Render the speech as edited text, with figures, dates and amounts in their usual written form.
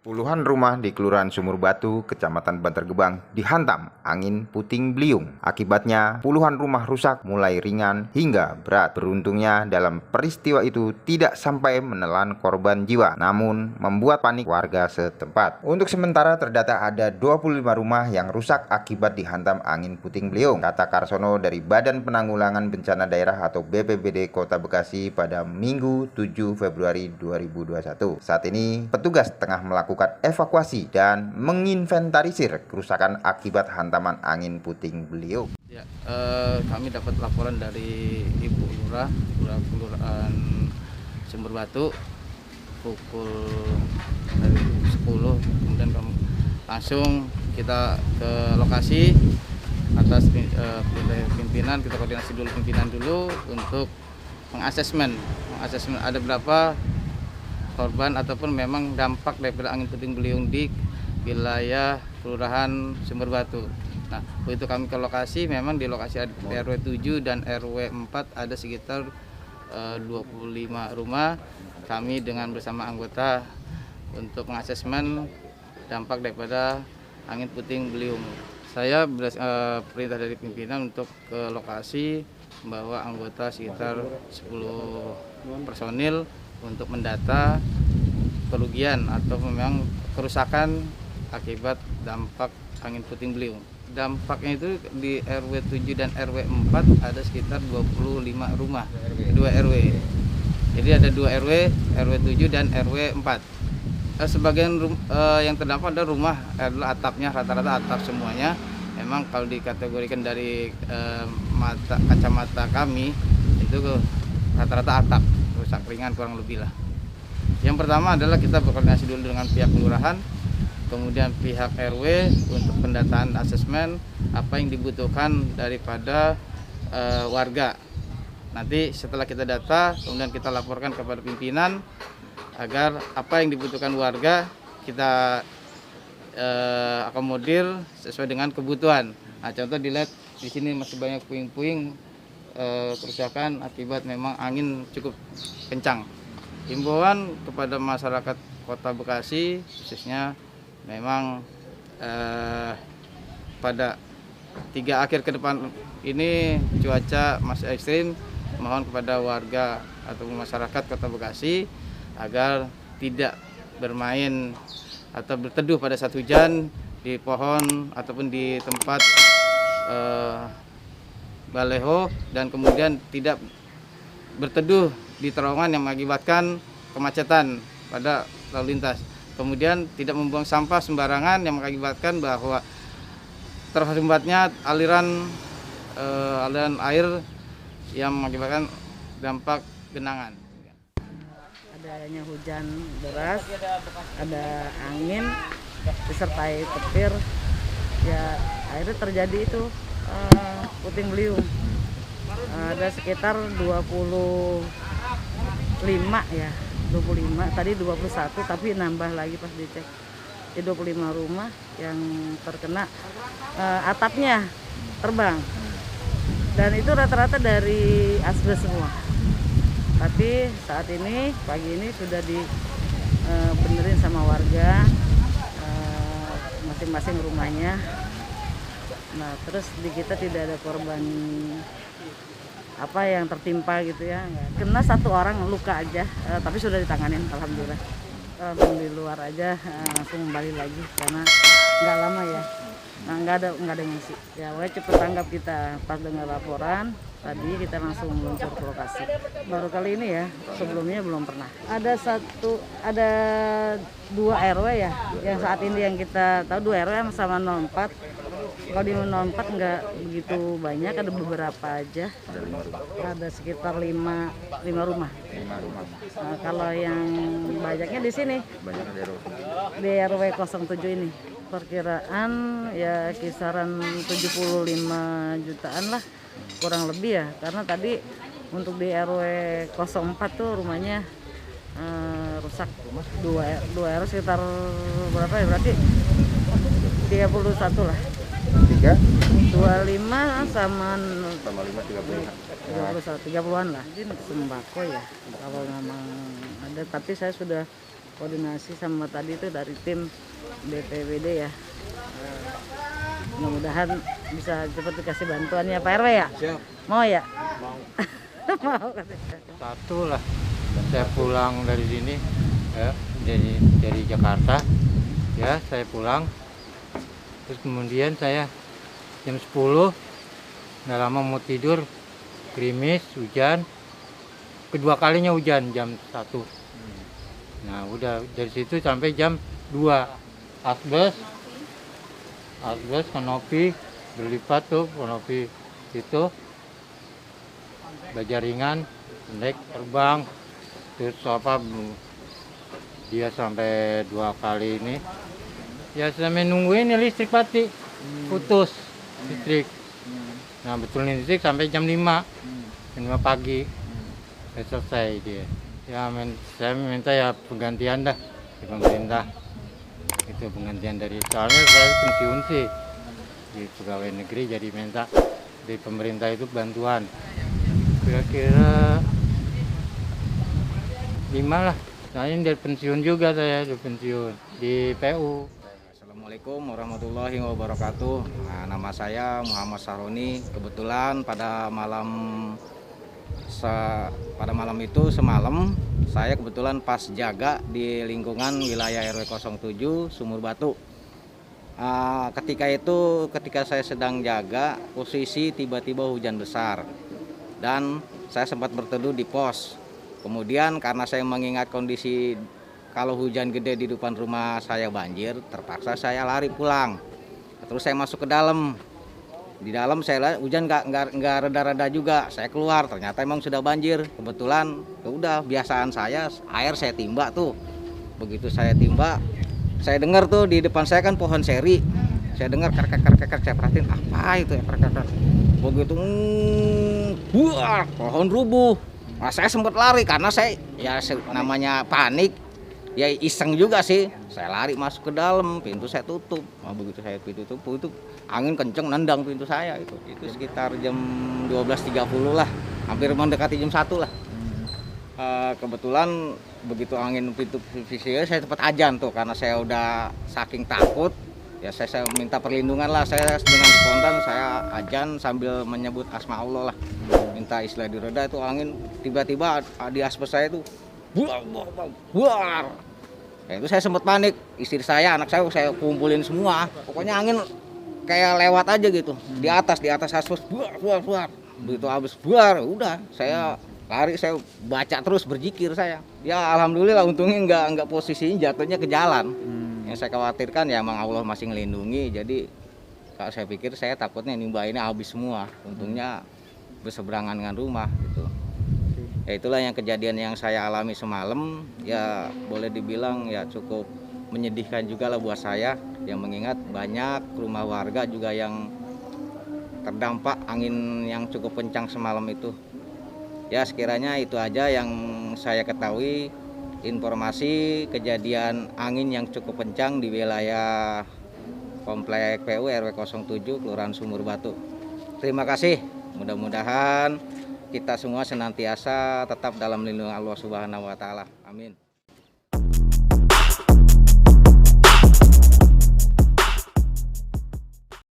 Puluhan rumah di Kelurahan Sumur Batu, Kecamatan Bantar Gebang dihantam angin puting beliung. Akibatnya puluhan rumah rusak mulai ringan hingga berat. Beruntungnya dalam peristiwa itu tidak sampai menelan korban jiwa, namun membuat panik warga setempat. Untuk sementara terdata ada 25 rumah yang rusak akibat dihantam angin puting beliung, kata Karsono dari Badan Penanggulangan Bencana Daerah atau BPBD Kota Bekasi pada Minggu 7 Februari 2021. Saat ini petugas tengah melakukan evakuasi dan menginventarisir kerusakan akibat hantaman angin puting beliung. Ya, kami dapat laporan dari Ibu Lurah, Kelurahan Sumur Batu pukul dari 10, kemudian langsung kita ke lokasi atas pimpinan, kita koordinasi dulu pimpinan dulu untuk mengasesmen ada berapa korban ataupun memang dampak daripada angin puting beliung di wilayah Kelurahan Sumur Batu. Nah, begitu kami ke lokasi, memang di lokasi RW 7 dan RW 4 ada sekitar 25 rumah. Kami dengan bersama anggota untuk mengasesmen dampak daripada angin puting beliung. Saya perintah dari pimpinan untuk ke lokasi, membawa anggota sekitar 10 personil untuk mendata kerugian atau memang kerusakan akibat dampak angin puting beliung. Dampaknya itu di RW 7 dan RW 4 ada sekitar 25 rumah, 2 RW. Jadi ada 2 RW, RW 7 dan RW 4. Sebagian yang terdampak ada rumah adalah atapnya, rata-rata atap semuanya. Memang kalau dikategorikan dari kacamata kami itu rata-rata atap rusak ringan kurang lebih lah. Yang pertama adalah kita berkoordinasi dulu dengan pihak kelurahan, kemudian pihak RW untuk pendataan asesmen apa yang dibutuhkan daripada warga. Nanti setelah kita data, kemudian kita laporkan kepada pimpinan agar apa yang dibutuhkan warga kita akomodir sesuai dengan kebutuhan. Nah, contoh dilihat di sini masih banyak puing-puing kerusakan akibat memang angin cukup kencang. Himbauan kepada masyarakat Kota Bekasi khususnya memang pada 3 akhir ke depan ini cuaca masih ekstrim. Mohon kepada warga atau masyarakat Kota Bekasi agar tidak bermain atau berteduh pada saat hujan di pohon ataupun di tempat baleho, dan kemudian tidak berteduh di terowongan yang mengakibatkan kemacetan pada lalu lintas. Kemudian tidak membuang sampah sembarangan yang mengakibatkan bahwa terhambatnya aliran air yang mengakibatkan dampak genangan. Adanya hujan deras, ada angin disertai petir, ya akhirnya terjadi itu puting beliung. Ada sekitar 25 ya, 25, tadi 21 tapi nambah lagi pas dicek. Jadi 25 rumah yang terkena atapnya terbang. Dan itu rata-rata dari asbes semua. Tapi saat ini, pagi ini sudah dibenerin sama warga masing-masing rumahnya. Nah, terus di kita tidak ada korban apa yang tertimpa gitu ya. Kena 1 orang luka aja, tapi sudah ditanganin alhamdulillah. Di luar aja langsung kembali lagi karena nggak lama ya. Nah, nggak ada ngisi. Ya, pokoknya cepet tanggap kita. Pas dengar laporan tadi kita langsung meluncur ke lokasi. Baru kali ini ya, sebelumnya belum pernah. Ada 2 RW ya, yang saat ini yang kita tahu 2 RW sama 04. Kalau di 04 nggak begitu banyak, ada beberapa aja. Ada sekitar 5 rumah. Nah, kalau yang banyaknya di sini, di RW 07 ini. Perkiraan ya kisaran 75 jutaan lah, kurang lebih ya. Karena tadi untuk di RW 04 tuh rumahnya rusak 2 RW sekitar berapa ya, berarti 31 lah. 25 sama 5 30. 30-an lah. Ini sembako ya kalau memang ada, tapi saya sudah koordinasi sama tadi itu dari tim BPBD ya. Mudah-mudahan bisa cepat dikasih bantuan ya Pak RW ya. Siap. Mau ya? Mau. Mau katanya. Satu lah, saya pulang dari sini, ya, dari Jakarta, ya saya pulang, terus kemudian saya jam 10, nggak lama mau tidur, gerimis, hujan, kedua kalinya hujan jam 1. Nah udah dari situ sampai jam 2, asbes, kanopi, berlipat tuh, kanopi itu, baja ringan, naik terbang, terus apa dia sampai 2 kali ini ya sampai nungguin ya listrik mati, putus listrik. Nah betul listrik sampai jam 5, jam 5 pagi selesai dia. Ya saya minta ya penggantian dah di pemerintah, itu penggantian dari, soalnya saya pensiun sih di pegawai negeri, jadi minta di pemerintah itu bantuan kira-kira 5 lah. Saya dari pensiun juga, saya dari pensiun di PU. Assalamualaikum warahmatullahi wabarakatuh. Nah, nama saya Muhammad Saroni. Kebetulan pada malam itu semalam saya kebetulan pas jaga di lingkungan wilayah RW 07 Sumur Batu. Ketika saya sedang jaga, posisi tiba-tiba hujan besar dan saya sempat berteduh di pos. Kemudian karena saya mengingat kondisi kalau hujan gede di depan rumah saya banjir, terpaksa saya lari pulang. Terus saya masuk ke dalam. Di dalam saya lihat hujan nggak reda-reda juga. Saya keluar, ternyata emang sudah banjir. Kebetulan ya udah biasaan saya air saya timba tuh. Begitu saya timba, saya dengar tuh di depan saya kan pohon seri. Saya dengar kerek, saya perhatiin apa itu ya kerek. Begitu buah, pohon rubuh. Nah, saya sempat lari karena saya ya namanya panik. Ya iseng juga sih, saya lari masuk ke dalam, pintu saya tutup. Nah, begitu saya pintu tutup, itu angin kenceng nendang pintu saya itu sekitar jam 12.30 lah, hampir mendekati jam 1 lah. Kebetulan begitu angin pintu saya cepat ajan tuh, karena saya udah saking takut. Ya saya minta perlindungan lah, saya dengan spontan saya ajan sambil menyebut asma Allah lah, minta istilah direda. Itu angin tiba-tiba di aspek saya itu buar. Ya, itu saya sempat panik, istri saya, anak saya kumpulin semua. Pokoknya angin kayak lewat aja gitu, di atas aspek buar. Begitu habis buar, udah saya lari, saya baca terus, berzikir saya. Ya alhamdulillah untungnya nggak posisinya jatuhnya ke jalan. Yang saya khawatirkan ya emang Allah masih ngelindungi. Jadi kalau saya pikir saya takutnya limbah ini habis semua. Untungnya berseberangan dengan rumah gitu. Ya itulah yang kejadian yang saya alami semalam. Ya boleh dibilang ya cukup menyedihkan juga lah buat saya, yang mengingat banyak rumah warga juga yang terdampak angin yang cukup kencang semalam itu. Ya sekiranya itu aja yang saya ketahui, informasi kejadian angin yang cukup kencang di wilayah Komplek PU RW 07 Kelurahan Sumur Batu. Terima kasih, mudah-mudahan kita semua senantiasa tetap dalam lindungan Allah Subhanahu wa taala. Amin.